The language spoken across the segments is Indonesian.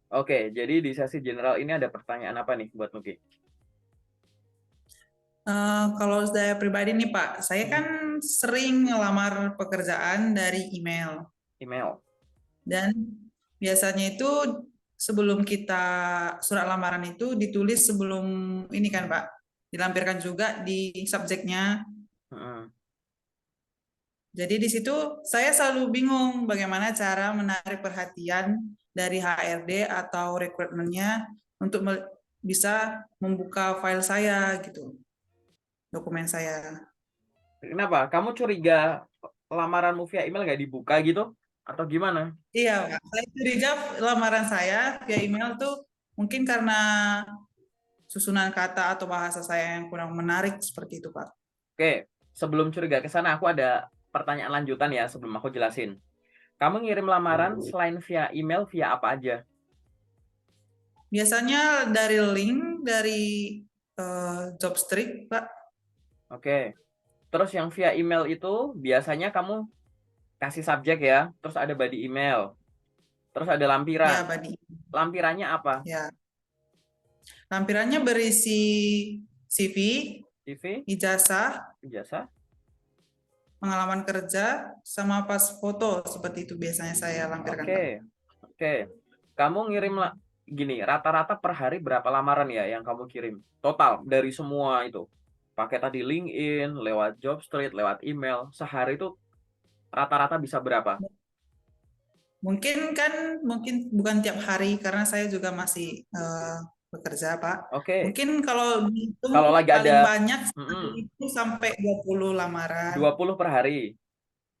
Oke, jadi di sesi general ini ada pertanyaan apa nih buat Nuki? Kalau saya pribadi nih Pak, saya kan sering ngelamar pekerjaan dari email Email. dan biasanya itu sebelum kita surat lamaran itu ditulis sebelum ini kan Pak, dilampirkan juga di subjeknya. Mm-mm. Jadi di situ saya selalu bingung bagaimana cara menarik perhatian dari HRD atau rekrutmennya untuk bisa membuka file saya gitu, dokumen saya. Kenapa? Kamu curiga lamaranmu via email nggak dibuka gitu? Atau gimana? Iya, Pak. Saya curiga lamaran saya via email tuh mungkin karena susunan kata atau bahasa saya yang kurang menarik seperti itu, Pak. Oke, sebelum curiga ke sana, aku ada pertanyaan lanjutan ya sebelum aku jelasin. Kamu ngirim lamaran selain via email, via apa aja? Biasanya dari link dari Jobstreet, Pak. Oke, terus yang via email itu biasanya kamu kasih subjek ya, terus ada body email, terus ada lampiran. Ya, Badi. Lampirannya apa? Ya. Lampirannya berisi CV, CV, ijazah, ijazah. pengalaman kerja, sama pas foto seperti itu biasanya saya lampirkan, Pak. Oke, oke. Kamu ngirim lah gini, rata-rata per hari berapa lamaran ya yang kamu kirim? Total dari semua itu. Pakai tadi LinkedIn, lewat Jobstreet, lewat email, sehari itu rata-rata bisa berapa? Mungkin bukan tiap hari karena saya juga masih bekerja, Pak. Oke. Mungkin kalau Kalau dihitung lagi ada paling banyak sehari mm, itu sampai 20 lamaran. 20 per hari.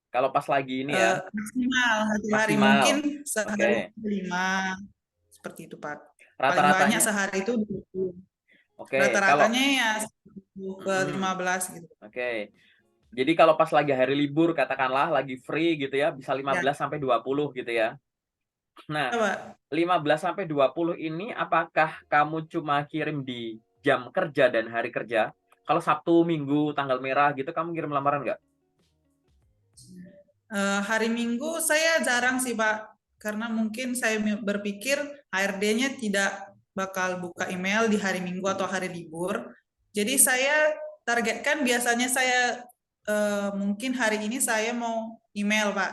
Kalau pas lagi ini ya, Maksimal satu hari mungkin maksimal. sehari Oke. 5 seperti itu, Pak. Paling banyak Rata-ratanya sehari itu 20. oke. Kalau Rata-ratanya ya 10 ke mm, 15 gitu. oke. Jadi kalau pas lagi hari libur katakanlah lagi free gitu ya, bisa Ya, 15 sampai 20 gitu ya. Nah, Pak. 15 sampai 20 ini apakah kamu cuma kirim di jam kerja dan hari kerja? Kalau Sabtu, Minggu, tanggal merah gitu kamu kirim lamaran nggak? Hari Minggu saya jarang sih Pak, karena mungkin saya berpikir HRD-nya tidak bakal buka email di hari Minggu atau hari libur. Jadi saya targetkan biasanya saya mungkin hari ini saya mau email Pak.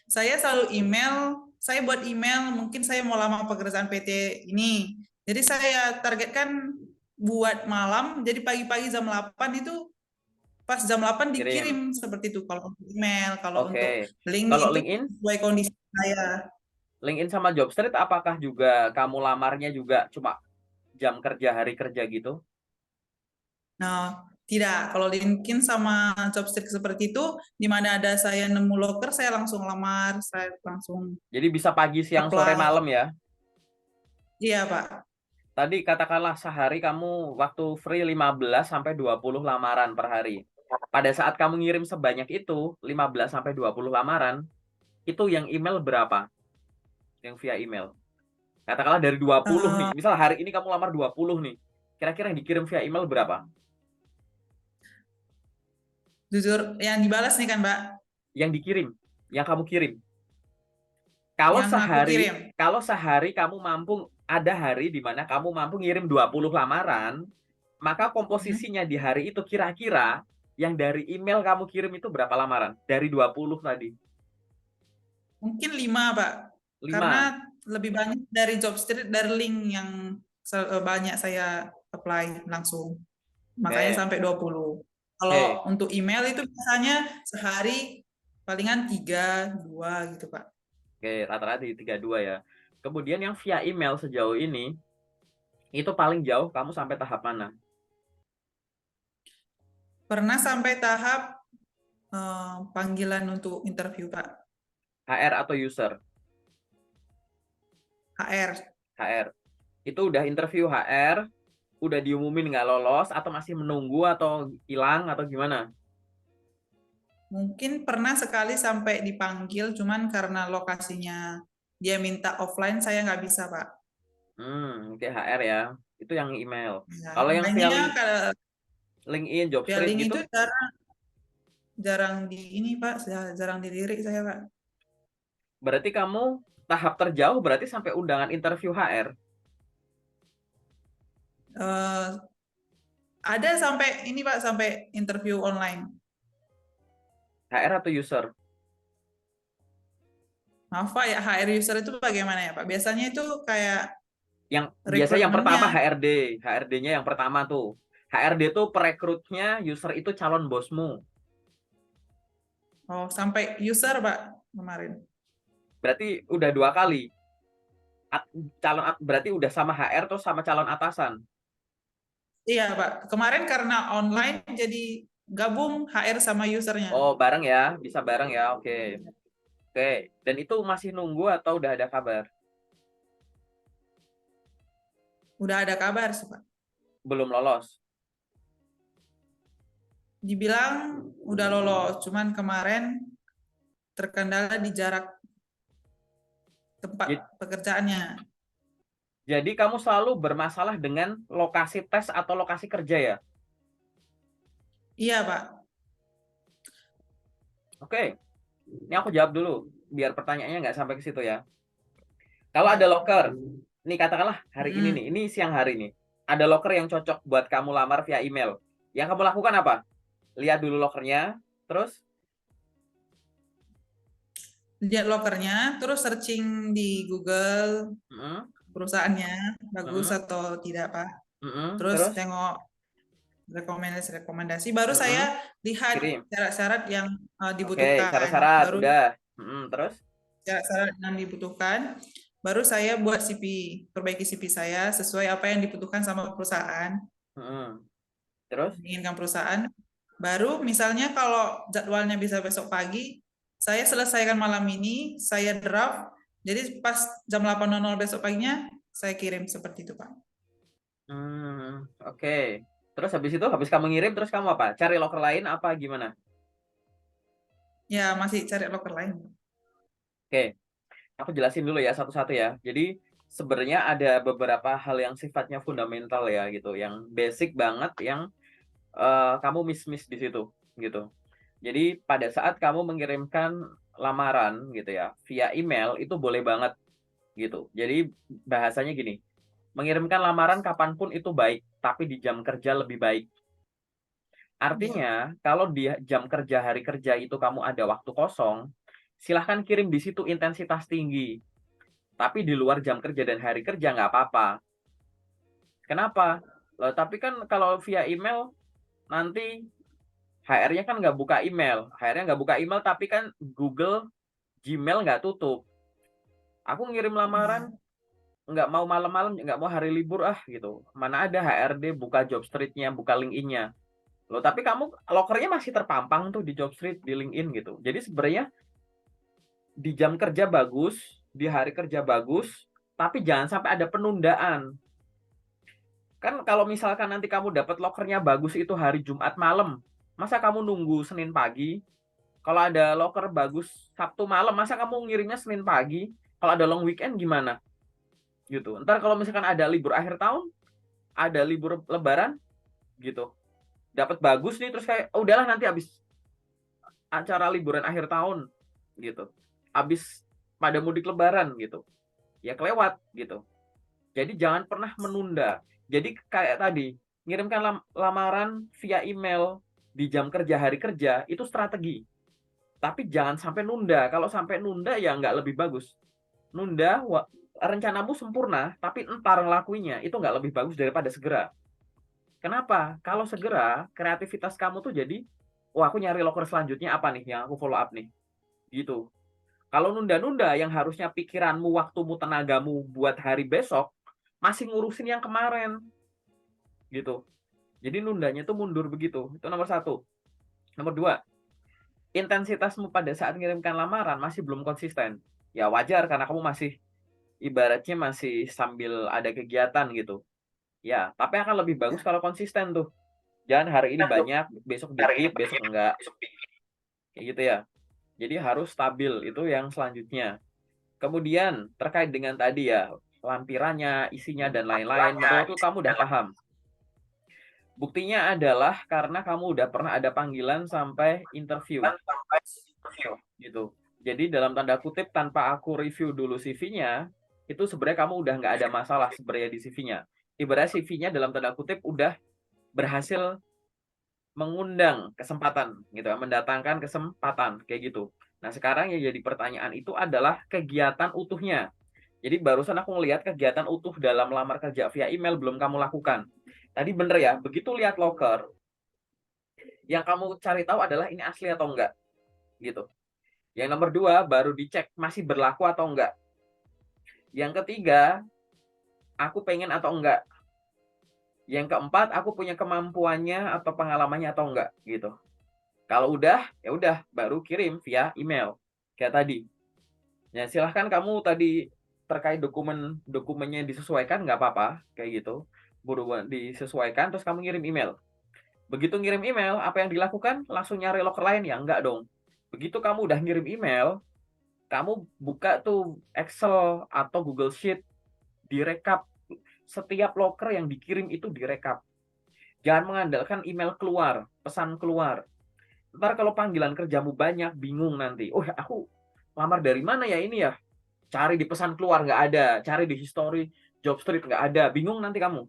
Saya selalu email, saya buat email mungkin saya mau lama pekerjaan PT ini. Jadi saya targetkan buat malam, jadi pagi-pagi jam 8 itu pas jam 8 Kirim. dikirim seperti itu kalau untuk email, kalau Oke. untuk link Kalau itu LinkedIn, sesuai kondisi saya. LinkedIn sama Jobstreet apakah juga kamu lamarnya juga cuma jam kerja, hari kerja gitu? Nah, tidak. Kalau LinkedIn sama Jobstreet seperti itu, di mana ada saya nemu loker, saya langsung lamar, saya langsung Jadi bisa pagi, siang, sore, apply. malam ya. Iya, Pak. Tadi katakanlah sehari kamu waktu free 15 sampai 20 lamaran per hari. Pada saat kamu ngirim sebanyak itu, 15 sampai 20 lamaran, itu yang email berapa? Yang via email. Katakanlah dari 20 nih. Eh, Misal hari ini kamu lamar 20 nih. Kira-kira yang dikirim via email berapa? jujur, yang dibalas nih kan, Mbak, Yang dikirim, yang kamu kirim. Kalau yang aku sehari, kirim. kalau sehari kamu mampu ada hari di mana kamu mampu ngirim 20 lamaran, maka Hmm, komposisinya di hari itu kira-kira yang dari email kamu kirim itu berapa lamaran? Dari 20 tadi. Mungkin 5, Pak. Lima. Karena lebih banyak dari Jobstreet, dari link yang banyak saya apply langsung. Makanya Oke. sampai 20. Oke. Kalau untuk email itu biasanya sehari palingan 3, 2 gitu, Pak. Oke, rata-rata di 32 ya. Kemudian yang via email sejauh ini, itu paling jauh kamu sampai tahap mana? Pernah sampai tahap panggilan untuk interview, Pak. HR atau user? HR. HR. Itu udah interview HR, udah diumumin nggak lolos, atau masih menunggu, atau hilang, atau gimana? Mungkin pernah sekali sampai dipanggil, cuman karena lokasinya dia minta offline, saya nggak bisa, Pak. Oke, HR ya. Itu yang email. Ya, Kalau yang via makanya kalau LinkedIn, via Jobstreet link gitu, itu jarang, jarang di ini, Pak. Jarang dilirik saya, Pak. berarti kamu tahap terjauh berarti sampai undangan interview HR. Eh, ada sampai ini Pak, sampai interview online. HR atau user? Maaf Pak ya, HR user itu bagaimana ya Pak? Biasanya itu kayak Yang biasa yang pertama rekrutmennya. HRD-nya yang pertama tuh. HRD tuh perekrutnya, user itu calon bosmu. Oh, sampai user Pak kemarin. Berarti udah 2 kali. Berarti udah sama HR terus sama calon atasan. Iya Pak, kemarin karena online jadi gabung HR sama usernya. Oh, bareng ya, bisa bareng ya. Oke. Oke. Dan itu masih nunggu atau udah ada kabar? Udah ada kabar sih Pak. Belum lolos. Dibilang udah lolos, cuman kemarin terkendala di jarak tempat pekerjaannya. Jadi kamu selalu bermasalah dengan lokasi tes atau lokasi kerja ya? Iya Pak. Oke. Ini aku jawab dulu, biar pertanyaannya nggak sampai ke situ ya. Kalau ada Ya. loker, nih katakanlah hari ini nih, Mm-mm. ini siang hari nih, ada loker yang cocok buat kamu lamar via email. Yang kamu lakukan apa? Lihat dulu lokernya, terus Lihat lokernya, terus searching di Google mm, perusahaannya bagus mm, atau tidak Pak. Terus terus tengok rekomendasi-rekomendasi, baru mm, saya lihat kirim. syarat-syarat yang Oke, dibutuhkan. syarat-syarat Baru udah. Terus syarat-syarat yang dibutuhkan, baru saya buat CV, perbaiki CV saya sesuai apa yang dibutuhkan sama perusahaan, mm, terus diinginkan perusahaan. Baru misalnya kalau jadwalnya bisa besok pagi, saya selesaikan malam ini, saya draft, jadi pas jam 8.00 besok paginya, saya kirim seperti itu, Pak. oke. Terus habis itu, habis kamu ngirim, terus kamu apa? Cari loker lain apa gimana? Ya, masih cari loker lain. Oke, aku jelasin dulu ya satu-satu ya. Jadi sebenarnya ada beberapa hal yang sifatnya fundamental ya gitu, yang basic banget yang kamu miss di situ gitu. Jadi pada saat kamu mengirimkan lamaran gitu ya via email itu boleh banget gitu. Jadi bahasanya gini, mengirimkan lamaran kapanpun itu baik, tapi di jam kerja lebih baik. Ya, Artinya kalau di jam kerja hari kerja itu kamu ada waktu kosong, silahkan kirim di situ intensitas tinggi. Tapi di luar jam kerja dan hari kerja nggak apa-apa. Kenapa? Loh, tapi kan kalau via email nanti HR-nya kan nggak buka email. HR-nya nggak buka email, tapi kan Google, Gmail nggak tutup. Aku ngirim ya, lamaran, nggak mau malam-malam, nggak mau hari libur gitu. Mana ada HRD buka job street-nya, buka LinkedIn-nya. Loh, tapi kamu lokernya masih terpampang tuh di job street, di LinkedIn gitu. Jadi sebenarnya di jam kerja bagus, di hari kerja bagus, tapi jangan sampai ada penundaan. Kan kalau misalkan nanti kamu dapat lokernya bagus itu hari Jumat malam, masa kamu nunggu Senin pagi? Kalau ada loker bagus Sabtu malam, masa kamu ngirimnya Senin pagi? Kalau ada long weekend gimana? Gitu. Ntar kalau misalkan ada libur akhir tahun, ada libur lebaran, gitu. Dapat bagus nih, terus kayak, oh, udahlah nanti habis acara liburan akhir tahun, gitu. Habis pada mudik lebaran, gitu. Ya kelewat, gitu. Jadi jangan pernah menunda. Jadi kayak tadi, ngirimkan lamaran via email di jam kerja hari kerja itu strategi. Tapi jangan sampai nunda. Kalau sampai nunda ya nggak lebih bagus. Nunda rencanamu sempurna, tapi entar ngelakuinya itu nggak lebih bagus daripada segera. Kenapa? Kalau segera, kreativitas kamu tuh jadi, oh aku nyari loker selanjutnya apa nih yang aku follow up nih. Gitu. Kalau nunda-nunda yang harusnya pikiranmu, waktumu, tenagamu buat hari besok, masih ngurusin yang kemarin. Gitu. Jadi nundanya tuh mundur begitu. Itu nomor satu. Nomor dua, intensitasmu pada saat mengirimkan lamaran masih belum konsisten. Ya wajar karena kamu masih ibaratnya masih sambil ada kegiatan gitu. Ya, tapi akan lebih bagus kalau konsisten tuh. Jangan hari ini banyak, besok dikit, besok enggak. Kayak gitu ya. Jadi harus stabil, itu yang selanjutnya. Kemudian terkait dengan tadi ya, lampirannya, isinya dan lain-lain, menurutku kamu udah paham. Buktinya adalah karena kamu udah pernah ada panggilan sampai interview gitu. Jadi dalam tanda kutip tanpa aku review dulu CV-nya, itu sebenarnya kamu udah nggak ada masalah sebenarnya di CV-nya. Ibarat CV-nya dalam tanda kutip udah berhasil mengundang kesempatan gitu, mendatangkan kesempatan kayak gitu. Nah, sekarang yang jadi pertanyaan itu adalah kegiatan utuhnya. Jadi barusan aku ngelihat kegiatan utuh dalam lamar kerja via email belum kamu lakukan. Tadi bener ya, begitu lihat loker, yang kamu cari tahu adalah ini asli atau enggak gitu. Yang nomor dua, baru dicek masih berlaku atau enggak. Yang ketiga, aku pengen atau enggak. Yang keempat, aku punya kemampuannya atau pengalamannya atau enggak gitu. Kalau udah, ya udah baru kirim via email kayak tadi. Ya silahkan kamu tadi terkait dokumennya disesuaikan nggak apa-apa kayak gitu. Buru disesuaikan terus kamu ngirim email. Begitu ngirim email, apa yang dilakukan? Langsung nyari loker lain ya? Enggak dong. Begitu kamu udah ngirim email, kamu buka tuh Excel atau Google Sheet, direkap. Setiap loker yang dikirim itu direkap. Jangan mengandalkan email keluar, pesan keluar. Ntar kalau panggilan kerjamu banyak, bingung nanti. Oh, aku lamar dari mana ya ini ya? Cari di pesan keluar, nggak ada. Cari di history, job street, nggak ada. Bingung nanti kamu.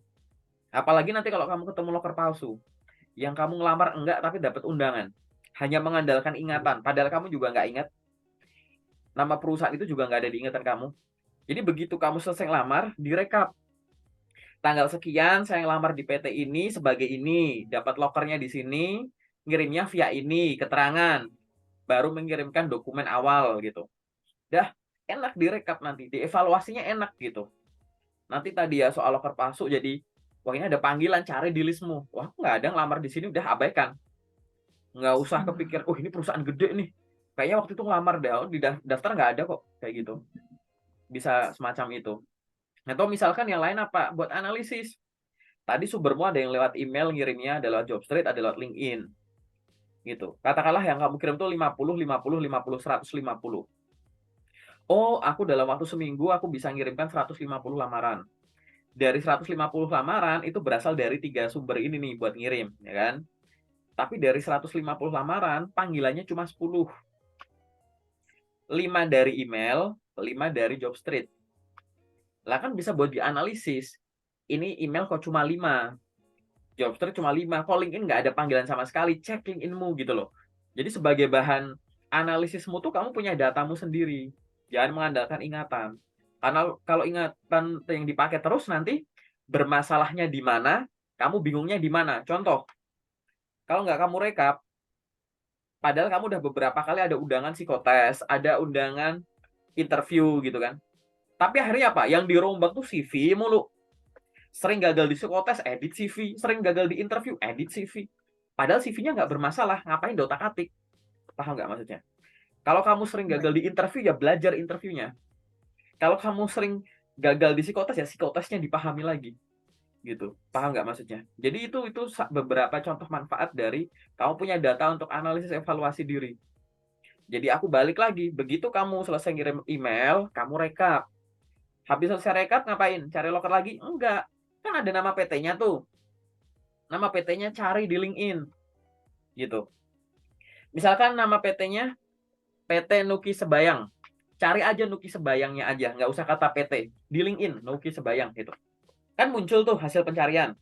Apalagi nanti kalau kamu ketemu loker palsu. Yang kamu ngelamar enggak, tapi dapat undangan. Hanya mengandalkan ingatan. Padahal kamu juga nggak ingat. Nama perusahaan itu juga nggak ada di ingatan kamu. Jadi begitu kamu selesai ngelamar, direkap. Tanggal sekian saya ngelamar di PT ini sebagai ini, dapat lokernya di sini, ngirimnya via ini, keterangan, baru mengirimkan dokumen awal gitu. Dah enak direkap nanti, dievaluasinya enak gitu. Nanti tadi ya soal loker palsu jadi, wah ini ada panggilan cari di listmu. Wah nggak ada ngelamar di sini udah abaikan. Nggak usah kepikir, oh ini perusahaan gede nih. Kayaknya waktu itu ngelamar deh, oh, di daftar nggak ada kok kayak gitu. Bisa semacam itu. Atau misalkan yang lain apa? Buat analisis. Tadi sumbermu ada yang lewat email ngirimnya, ada lewat Jobstreet, ada lewat LinkedIn. Gitu. Katakanlah yang kamu kirim tuh 50, 50, 50, 150. Oh, aku dalam waktu seminggu aku bisa ngirimkan 150 lamaran. Dari 150 lamaran itu berasal dari 3 sumber ini nih buat ngirim, ya kan? Tapi dari 150 lamaran, panggilannya cuma 10. 5 dari email, 5 dari Jobstreet. Lah kan bisa buat dianalisis. Ini email kok cuma 5. Jobstreet cuma 5. Kok LinkedIn nggak ada panggilan sama sekali? Cek LinkedIn-mu gitu loh. Jadi sebagai bahan analisismu tuh kamu punya datamu sendiri. Jangan mengandalkan ingatan. Karena kalau ingatan yang dipakai terus nanti bermasalahnya di mana, kamu bingungnya di mana. Contoh, kalau nggak kamu rekap, padahal kamu udah beberapa kali ada undangan psikotes, ada undangan interview gitu kan. Tapi akhirnya apa? Yang dirombak tuh CV mulu. Sering gagal di psikotes, edit CV. Sering gagal di interview, edit CV. Padahal CV-nya nggak bermasalah. Ngapain dotak-atik? Paham nggak maksudnya? Kalau kamu sering gagal di interview, ya belajar interviewnya. Kalau kamu sering gagal di psikotes, ya psikotesnya dipahami lagi. Gitu. Paham nggak maksudnya? Jadi itu beberapa contoh manfaat dari kamu punya data untuk analisis evaluasi diri. Jadi aku balik lagi, begitu kamu selesai ngirim email, kamu rekap. Habis selesai rekap ngapain? Cari loker lagi? Enggak. Kan ada nama PT-nya tuh. Nama PT-nya cari di LinkedIn. Gitu. Misalkan nama PT-nya PT Nuki Sebayang. Cari aja Nuki Sebayangnya aja, nggak usah kata PT. Di LinkedIn, Nuki Sebayang gitu. Kan muncul tuh hasil pencarian.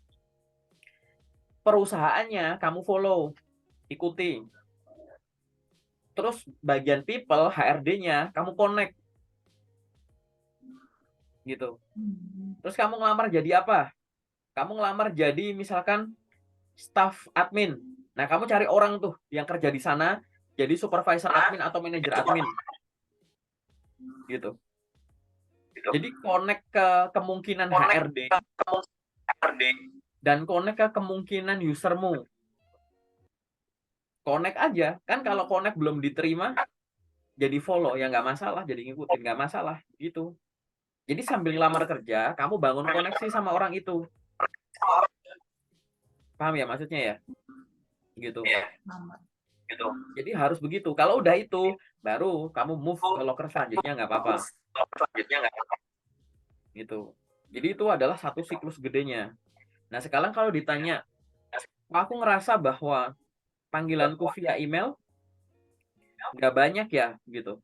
Perusahaannya kamu follow, ikuti. Terus bagian people, HRD-nya kamu connect. Gitu. Terus kamu ngelamar jadi apa? Kamu ngelamar jadi misalkan staff admin. Nah, kamu cari orang tuh yang kerja di sana jadi supervisor admin atau manajer admin. Gitu. Jadi connect ke kemungkinan HRD dan connect ke kemungkinan usermu. Connect aja. Kan kalau connect belum diterima, jadi follow ya nggak masalah, jadi ngikutin nggak masalah gitu. Jadi sambil lamar kerja, kamu bangun koneksi sama orang itu. Paham ya maksudnya ya? Gitu. Jadi harus begitu. Kalau udah itu, baru kamu move ke loker selanjutnya nggak apa-apa. Gitu. Jadi itu adalah satu siklus gedenya. Nah sekarang kalau ditanya, aku ngerasa bahwa panggilanku via email nggak banyak ya gitu.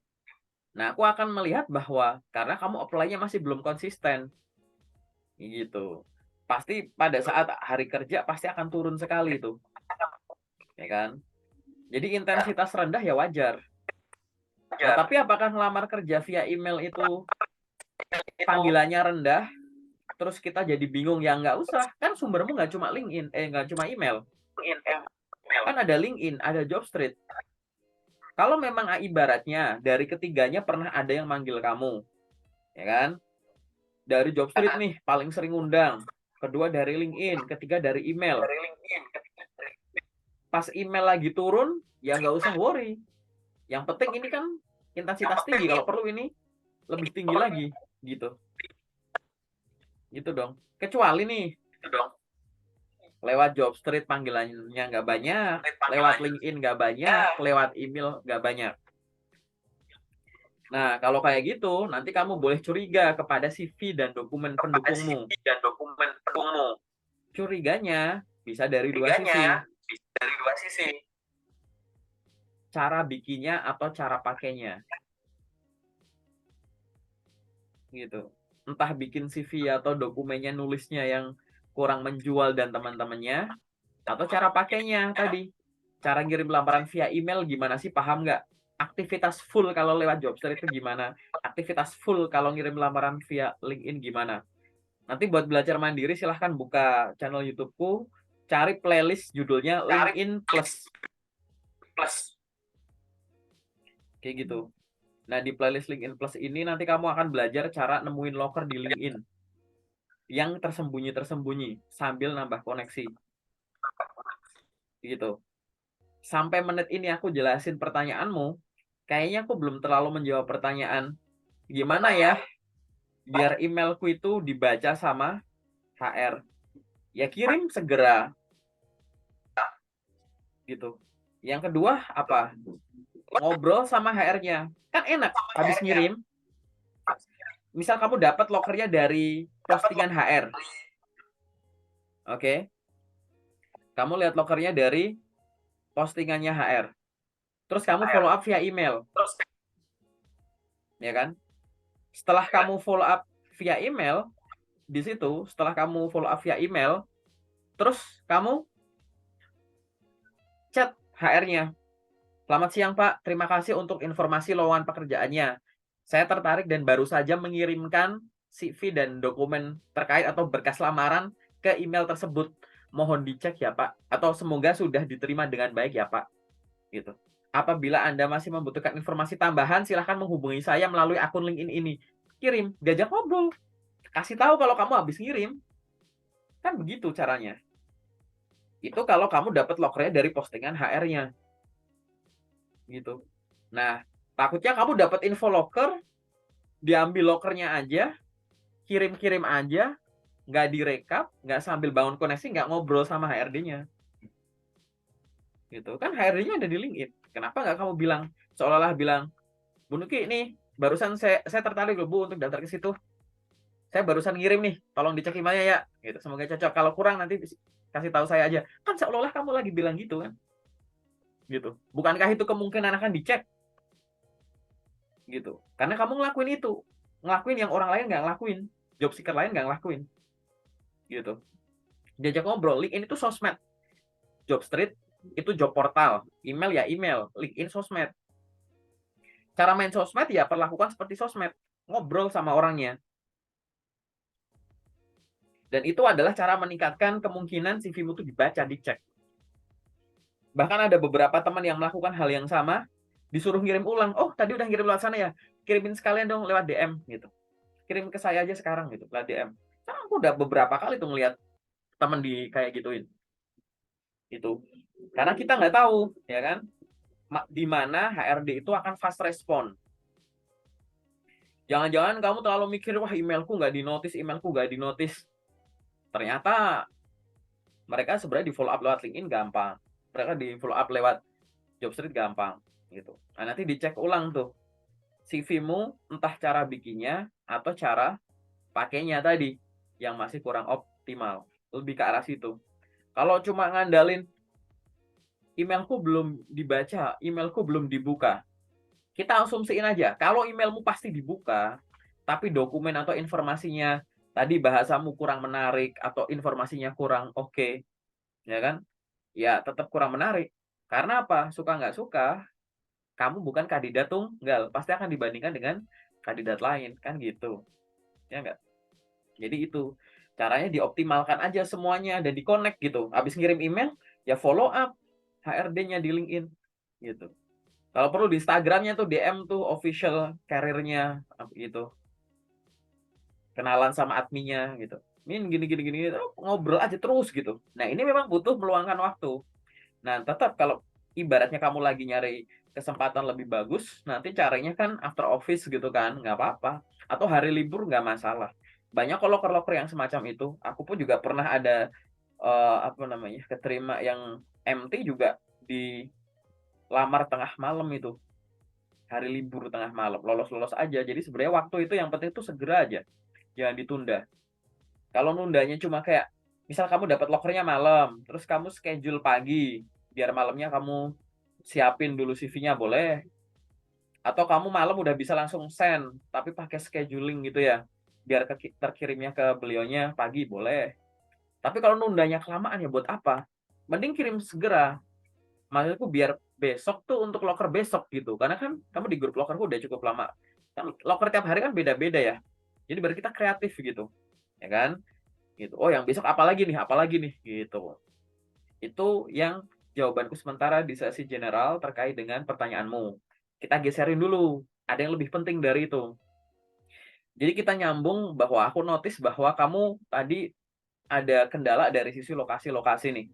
Nah, aku akan melihat bahwa karena kamu apply-nya masih belum konsisten, gitu. Pasti pada saat hari kerja pasti akan turun sekali tuh, ya kan? Jadi intensitas rendah ya wajar. Nah, tapi apakah ngelamar kerja via email itu panggilannya rendah, terus kita jadi bingung? Ya nggak usah, kan sumbermu nggak cuma LinkedIn, nggak cuma email. Kan ada LinkedIn, ada Jobstreet. Kalau memang ibaratnya dari ketiganya pernah ada yang manggil kamu, ya kan? Dari Jobstreet nih paling sering undang, kedua dari LinkedIn, ketiga dari email. Pas email lagi turun, ya nggak usah worry. Yang penting ini kan intensitas tinggi, kalau perlu ini lebih tinggi lagi, gitu. Gitu dong. Kecuali nih, lewat Jobstreet panggilannya nggak banyak, lewat LinkedIn nggak banyak, lewat email nggak banyak. Nah, kalau kayak gitu, nanti kamu boleh curiga kepada CV dan dokumen pendukungmu. Curiganya bisa dari dua sisi. Cara bikinnya atau cara pakainya. Gitu. Entah bikin CV atau dokumennya nulisnya yang kurang menjual dan teman-temannya, atau cara pakainya tadi. Cara ngirim lamaran via email gimana sih, paham nggak? Aktivitas full kalau lewat Jobster itu gimana? Aktivitas full kalau ngirim lamaran via LinkedIn gimana? Nanti buat belajar mandiri silahkan buka channel YouTube-ku, cari playlist judulnya LinkedIn Plus. Kayak gitu. Nah, di playlist LinkedIn Plus ini nanti kamu akan belajar cara nemuin loker di LinkedIn yang tersembunyi-tersembunyi sambil nambah koneksi. Gitu. Sampai menit ini aku jelasin pertanyaanmu, kayaknya aku belum terlalu menjawab pertanyaan. Gimana ya biar emailku itu dibaca sama HR? Ya kirim segera. Gitu. Yang kedua apa? Ngobrol sama HR-nya. Kan enak, habis ngirim, misal kamu dapat lokernya dari postingan HR. Oke. Kamu lihat lokernya dari postingannya HR. Terus kamu follow up via email. Ya kan? Setelah kamu follow up via email, di situ setelah kamu follow up via email, terus kamu chat HR-nya. Selamat siang Pak, terima kasih untuk informasi lowongan pekerjaannya. Saya tertarik dan baru saja mengirimkan CV dan dokumen terkait atau berkas lamaran ke email tersebut. Mohon dicek ya Pak, atau semoga sudah diterima dengan baik ya Pak. Gitu. Apabila Anda masih membutuhkan informasi tambahan, silahkan menghubungi saya melalui akun LinkedIn ini. Kirim, diajak ngobrol. Kasih tahu kalau kamu habis ngirim. Kan begitu caranya. Itu kalau kamu dapat lokernya dari postingan HR-nya. Gitu. Nah, takutnya kamu dapat info loker, diambil lokernya aja, kirim-kirim aja, nggak direkap, nggak sambil bangun koneksi, nggak ngobrol sama HRD-nya. Gitu. Kan HRD-nya ada di LinkedIn. Kenapa nggak kamu bilang, seolah-olah bilang, Bu Nuki, nih, barusan saya tertarik loh Bu untuk daftar ke situ. Saya barusan ngirim nih, tolong dicek emailnya ya. Gitu. Semoga cocok. Kalau kurang nanti kasih tahu saya aja. Kan seolah-olah kamu lagi bilang gitu kan. Gitu. Bukankah itu kemungkinan akan dicek? Gitu. Karena kamu ngelakuin itu. Ngelakuin yang orang lain nggak ngelakuin. Job seeker lain nggak ngelakuin. Gitu. Diajak ngobrol. LinkedIn itu sosmed. Jobstreet itu job portal. Email ya email. LinkedIn sosmed. Cara main sosmed ya perlakukan seperti sosmed. Ngobrol sama orangnya. Dan itu adalah cara meningkatkan kemungkinan CV-mu itu dibaca, dicek. Bahkan ada beberapa teman yang melakukan hal yang sama, disuruh ngirim ulang. Oh, tadi udah ngirim lewat sana ya? Kirimin sekalian dong lewat DM gitu. Kirim ke saya aja sekarang gitu, lewat DM. Nah, aku udah beberapa kali tuh ngeliat teman di kayak gituin. Itu. Karena kita nggak tahu, ya kan? Di mana HRD itu akan fast respon. Jangan-jangan kamu terlalu mikir, wah emailku nggak dinotis, emailku nggak dinotis. Ternyata mereka sebenarnya di follow up lewat LinkedIn gampang. Mereka di follow up lewat Jobstreet gampang gitu. Nah, nanti dicek ulang tuh CV-mu, entah cara bikinnya atau cara pakainya tadi yang masih kurang optimal. Lebih ke arah situ. Kalau cuma ngandalin emailku belum dibaca, emailku belum dibuka. Kita asumsiin aja, kalau emailmu pasti dibuka, tapi dokumen atau informasinya tadi bahasamu kurang menarik atau informasinya kurang oke, ya kan? Ya tetap kurang menarik. Karena apa? Suka nggak suka, kamu bukan kandidat tunggal, pasti akan dibandingkan dengan kandidat lain, kan gitu. Ya nggak? Jadi itu caranya dioptimalkan aja semuanya dan di-connect gitu. Habis ngirim email, ya follow up HRD-nya di LinkedIn gitu. Kalau perlu di Instagramnya tuh DM tuh official karirnya gitu. Kenalan sama adminnya gitu. Min gini gini gini ngobrol aja terus gitu. Nah, ini memang butuh meluangkan waktu. Nah, tetap kalau ibaratnya kamu lagi nyari kesempatan lebih bagus, nanti caranya kan after office gitu kan, nggak apa-apa. Atau hari libur nggak masalah. Banyak kok loker-loker yang semacam itu. Aku pun juga pernah ada apa namanya, keterima yang MT juga dilamar tengah malam itu. Hari libur tengah malam, lolos-lolos aja. Jadi sebenarnya waktu itu yang penting itu segera aja, jangan ditunda. Kalau nundanya cuma kayak, misal kamu dapat lokernya malam, terus kamu schedule pagi, biar malamnya kamu siapin dulu CV-nya boleh. Atau kamu malam udah bisa langsung send, tapi pakai scheduling gitu ya, biar terkirimnya ke beliaunya pagi boleh. Tapi kalau nundanya kelamaan ya buat apa? Mending kirim segera. Maksudku biar besok tuh untuk loker besok gitu. Karena kan kamu di grup lokerku udah cukup lama. Kan loker tiap hari kan beda-beda ya. Jadi biar kita kreatif gitu. Ya kan? Gitu. Oh, yang besok apa lagi nih? Apa lagi nih? Gitu. Itu yang jawabanku sementara di sesi general terkait dengan pertanyaanmu. Kita geserin dulu. Ada yang lebih penting dari itu. Jadi kita nyambung bahwa aku notice bahwa kamu tadi ada kendala dari sisi lokasi-lokasi nih.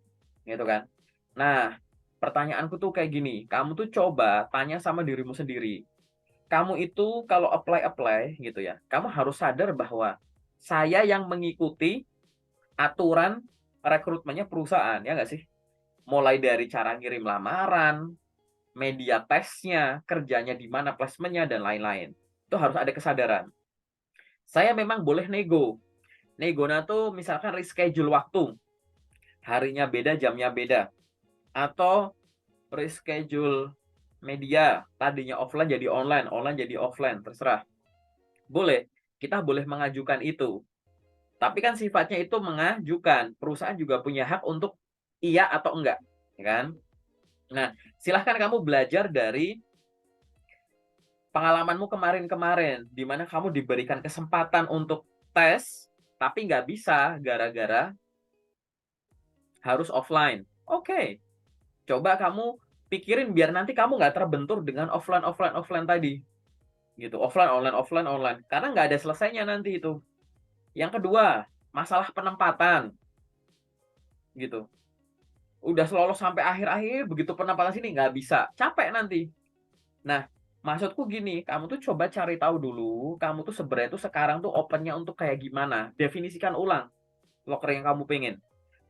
Gitu kan. Nah, pertanyaanku tuh kayak gini. Kamu tuh coba tanya sama dirimu sendiri. Kamu itu kalau apply gitu ya, kamu harus sadar bahwa saya yang mengikuti aturan rekrutmennya perusahaan, ya nggak sih? Mulai dari cara ngirim lamaran, media tesnya, kerjanya di mana, placementnya, dan lain-lain. Itu harus ada kesadaran. Saya memang boleh nego. Negona tuh misalkan reschedule waktu. Harinya beda, jamnya beda. Atau reschedule media. Tadinya offline jadi online, online jadi offline, terserah. Boleh. Kita boleh mengajukan itu. Tapi kan sifatnya itu mengajukan. Perusahaan juga punya hak untuk iya atau enggak. Ya kan? Nah, silahkan kamu belajar dari pengalamanmu kemarin-kemarin, di mana kamu diberikan kesempatan untuk tes, tapi nggak bisa gara-gara harus offline. Oke, coba kamu pikirin biar nanti kamu nggak terbentur dengan offline, offline, offline tadi. Gitu, offline, online, offline, online. Karena nggak ada selesainya nanti itu. Yang kedua, masalah penempatan. Gitu. Udah lolos sampai akhir-akhir, begitu penempatan sini nggak bisa. Capek nanti. Nah, maksudku gini, kamu tuh coba cari tahu dulu, kamu tuh sebenarnya tuh sekarang tuh opennya untuk kayak gimana. Definisikan ulang loker yang kamu pengen.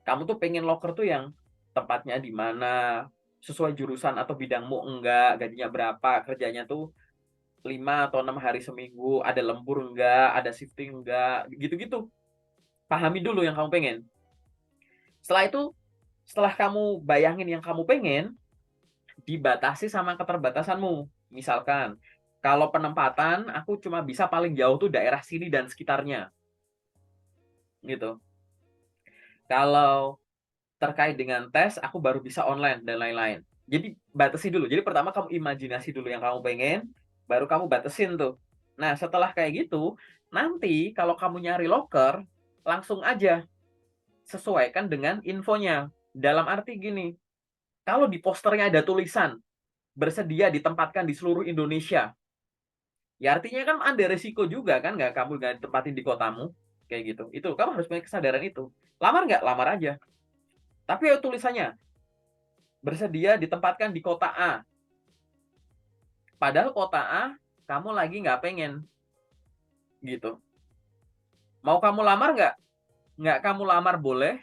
Kamu tuh pengen loker tuh yang tempatnya di mana, sesuai jurusan atau bidangmu enggak, gajinya berapa, kerjanya tuh 5 atau 6 hari seminggu, ada lembur enggak, ada shifting enggak, gitu-gitu. Pahami dulu yang kamu pengen. Setelah itu, setelah kamu bayangin yang kamu pengen, dibatasi sama keterbatasanmu. Misalkan, kalau penempatan aku cuma bisa paling jauh tuh daerah sini dan sekitarnya. Gitu. Kalau terkait dengan tes, aku baru bisa online dan lain-lain. Jadi batasi dulu. Jadi pertama kamu imajinasi dulu yang kamu pengen, baru kamu batasin tuh. Nah, setelah kayak gitu, nanti kalau kamu nyari loker, langsung aja sesuaikan dengan infonya. Dalam arti gini, kalau di posternya ada tulisan bersedia ditempatkan di seluruh Indonesia, ya artinya kan ada resiko juga kan, nggak kamu nggak ditempatin di kotamu kayak gitu. Itu kamu harus punya kesadaran itu. Lamar nggak? Lamar aja. Tapi ya tulisannya bersedia ditempatkan di kota A. Padahal kota A kamu lagi nggak pengen gitu. Mau kamu lamar nggak? Nggak kamu lamar boleh.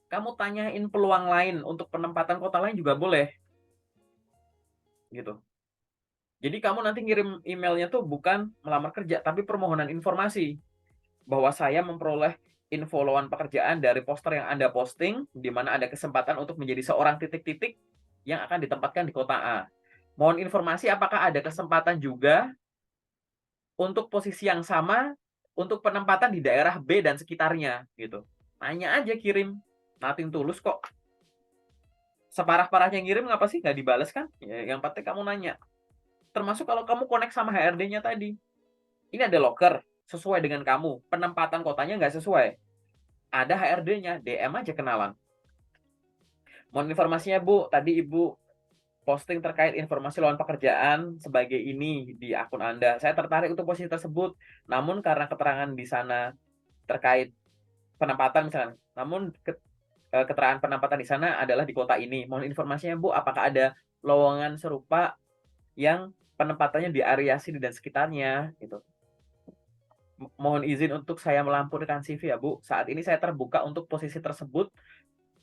Kamu tanyain peluang lain untuk penempatan kota lain juga boleh gitu. Jadi kamu nanti ngirim emailnya tuh bukan melamar kerja, tapi permohonan informasi bahwa saya memperoleh info lowongan pekerjaan dari poster yang Anda posting, di mana ada kesempatan untuk menjadi seorang titik-titik yang akan ditempatkan di kota A. Mohon informasi apakah ada kesempatan juga untuk posisi yang sama untuk penempatan di daerah B dan sekitarnya gitu. Nanya aja, kirim. Nothing tulus kok. Separah-parahnya ngirim ngapa sih nggak dibales kan? Ya, yang penting kamu nanya. Termasuk kalau kamu connect sama HRD-nya tadi. Ini ada locker sesuai dengan kamu. Penempatan kotanya nggak sesuai. Ada HRD-nya, DM aja kenalan. Mohon informasinya Bu, tadi Ibu posting terkait informasi lowongan pekerjaan sebagai ini di akun Anda. Saya tertarik untuk posisi tersebut, namun karena keterangan di sana terkait penempatan misalnya, namun keterangan penempatan di sana adalah di kota ini. Mohon informasinya Bu, apakah ada lowongan serupa yang penempatannya di area sini dan sekitarnya gitu. Mohon izin untuk saya melampirkan CV ya Bu. Saat ini saya terbuka untuk posisi tersebut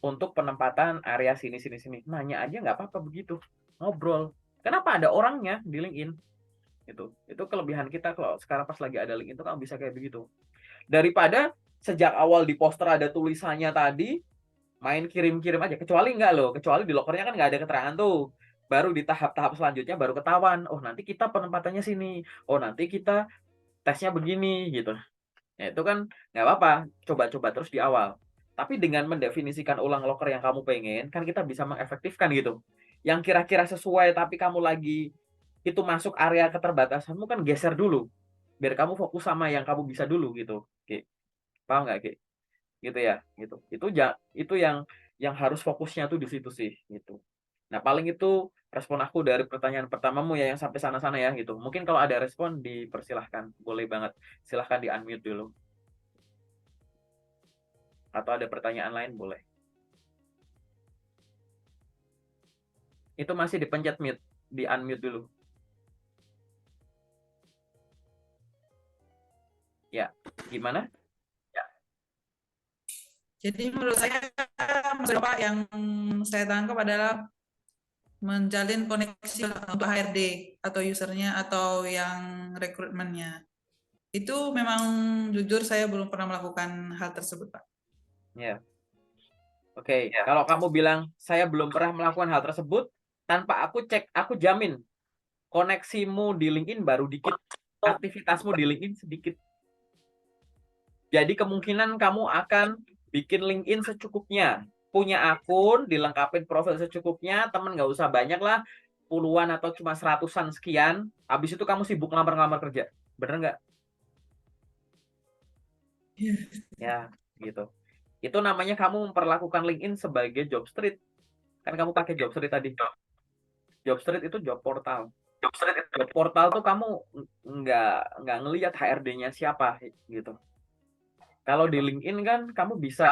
untuk penempatan area sini sini sini. Nanya aja nggak apa-apa begitu. Ngobrol. Kenapa ada orangnya di LinkedIn? Itu kelebihan kita kalau sekarang pas lagi ada LinkedIn itu kan bisa kayak begitu. Daripada sejak awal di poster ada tulisannya tadi, main kirim-kirim aja. Kecuali nggak loh, kecuali di lokernya kan nggak ada keterangan tuh. Baru di tahap-tahap selanjutnya baru ketahuan. Oh nanti kita penempatannya sini. Oh nanti kita tesnya begini gitu. Ya itu kan nggak apa-apa, coba-coba terus di awal. Tapi dengan mendefinisikan ulang loker yang kamu pengen, kan kita bisa mengefektifkan gitu. Yang kira-kira sesuai tapi kamu lagi itu masuk area keterbatasanmu kan geser dulu. Biar kamu fokus sama yang kamu bisa dulu gitu. Oke. Paham nggak, Ki? Gitu ya, gitu. Itu yang harus fokusnya tuh di situ sih gitu. Nah, paling itu respon aku dari pertanyaan pertamamu ya yang sampai sana-sana ya gitu. Mungkin kalau ada respon dipersilahkan, boleh banget. Silahkan di-unmute dulu. Atau ada pertanyaan lain boleh. Itu masih dipencet mute, di-unmute dulu. Ya, gimana? Jadi menurut saya Pak yang saya tangkap adalah menjalin koneksi untuk HRD atau usernya atau yang rekrutmennya. Itu memang jujur saya belum pernah melakukan hal tersebut, Pak. Ya. Oke, kalau kamu bilang saya belum pernah melakukan hal tersebut, tanpa aku cek, aku jamin koneksimu di LinkedIn baru dikit, aktivitasmu di LinkedIn sedikit. Jadi kemungkinan kamu akan bikin LinkedIn secukupnya. Punya akun, dilengkapin profil secukupnya, temen nggak usah banyak lah, puluhan atau cuma seratusan sekian. Habis itu kamu sibuk ngelamar-ngelamar kerja. Bener nggak? Ya, gitu. Itu namanya kamu memperlakukan LinkedIn sebagai job street. Kan kamu pakai job street tadi. Job street itu job portal. Job portal tuh kamu nggak ngelihat HRD-nya siapa gitu. Kalau di LinkedIn kan kamu bisa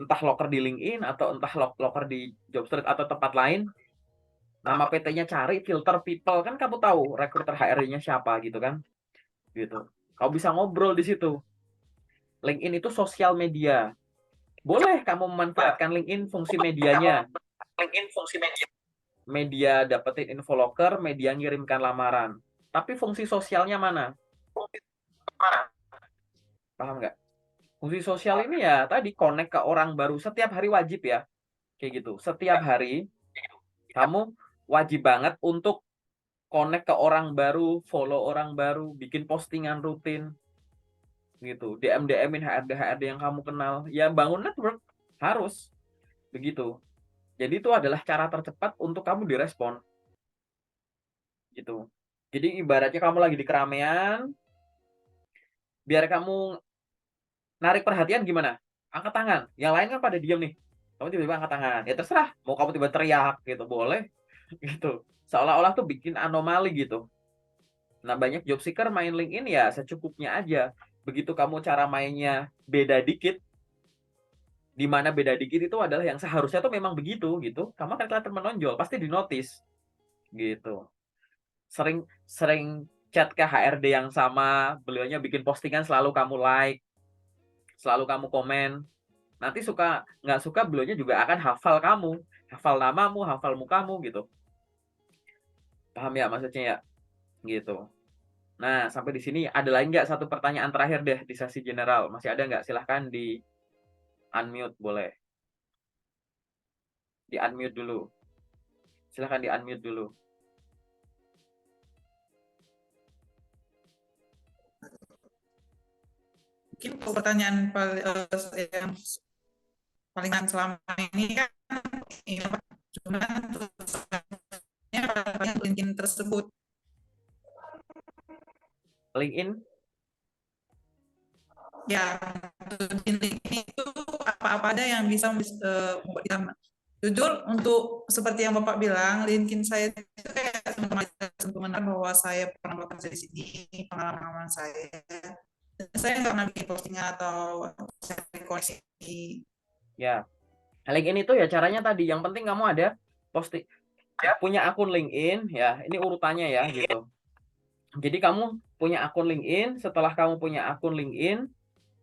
entah loker di LinkedIn atau entah loker di Jobstreet atau tempat lain, nama PT-nya cari, filter people, kan kamu tahu rekruter HRD-nya siapa gitu kan. Gitu. Kamu bisa ngobrol di situ. LinkedIn itu sosial media. Boleh kamu memanfaatkan LinkedIn fungsi medianya. Media dapetin info loker, media ngirimkan lamaran. Tapi fungsi sosialnya mana? Paham nggak? Fungsi sosial ini ya tadi connect ke orang baru setiap hari wajib ya. Kayak gitu. Setiap hari kamu wajib banget untuk connect ke orang baru, follow orang baru, bikin postingan rutin gitu. DM-DM-in HRD-HRD yang kamu kenal. Ya bangun network harus begitu. Jadi itu adalah cara tercepat untuk kamu direspon gitu. Jadi ibaratnya kamu lagi di keramaian, biar kamu narik perhatian gimana? Angkat tangan. Yang lain kan pada diem nih. Kamu tiba-tiba angkat tangan. Ya terserah. Mau kamu tiba teriak gitu, boleh. Gitu. Seolah-olah tuh bikin anomali gitu. Nah, banyak job seeker main LinkedIn ya secukupnya aja. Begitu kamu cara mainnya beda dikit, di mana beda dikit itu adalah yang seharusnya tuh memang begitu gitu. Kamu akan kelihatan menonjol, pasti di notice gitu. Sering sering chat ke HRD yang sama, beliaunya bikin postingan selalu kamu like, selalu kamu komen. Nanti suka nggak suka beliaunya juga akan hafal kamu, hafal namamu, hafal mukamu gitu. Paham ya maksudnya ya? Gitu. Nah, sampai di sini ada lagi nggak satu pertanyaan terakhir deh di sesi general? Masih ada nggak? Silahkan di unmute boleh. Di unmute dulu. Silahkan di-unmute dulu. Mungkin kalau pertanyaan yang palingan selama ini kan ini Pak, cuman tulisannya paling LinkedIn tersebut. LinkedIn? Ya, di LinkedIn itu apa-apa ada yang bisa membuat kita jujur. Untuk seperti yang Bapak bilang, LinkedIn saya itu kayak teman-teman bahwa saya pernah bekerja di sini, pengalaman saya. Dan saya nggak pernah bikin postingan atau saya koneksi. Ya. LinkedIn itu ya caranya tadi, yang penting kamu ada posting, punya akun LinkedIn ya. Ini urutannya ya gitu. Jadi kamu punya akun LinkedIn, setelah kamu punya akun LinkedIn,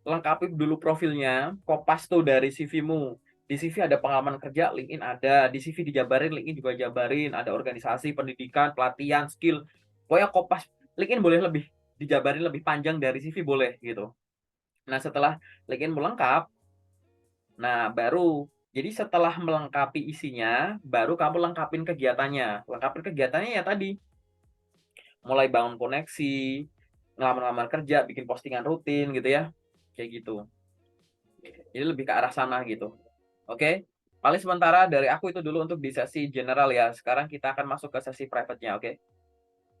lengkapi dulu profilnya, kopas tuh dari CV-mu. Di CV ada pengalaman kerja, LinkedIn ada. Di CV dijabarin, LinkedIn juga jabarin. Ada organisasi, pendidikan, pelatihan, skill. Pokoknya kopas. LinkedIn boleh lebih dijabarin lebih panjang dari CV boleh gitu. Nah setelah LinkedIn lengkap, nah baru jadi setelah melengkapi isinya, baru kamu lengkapin kegiatannya. Lengkapin kegiatannya ya tadi, mulai bangun koneksi, ngelamar-ngelamar kerja, bikin postingan rutin gitu ya. Kayak gitu. Jadi lebih ke arah sana gitu. Oke? Paling sementara dari aku itu dulu untuk di sesi general ya. Sekarang kita akan masuk ke sesi private-nya, oke?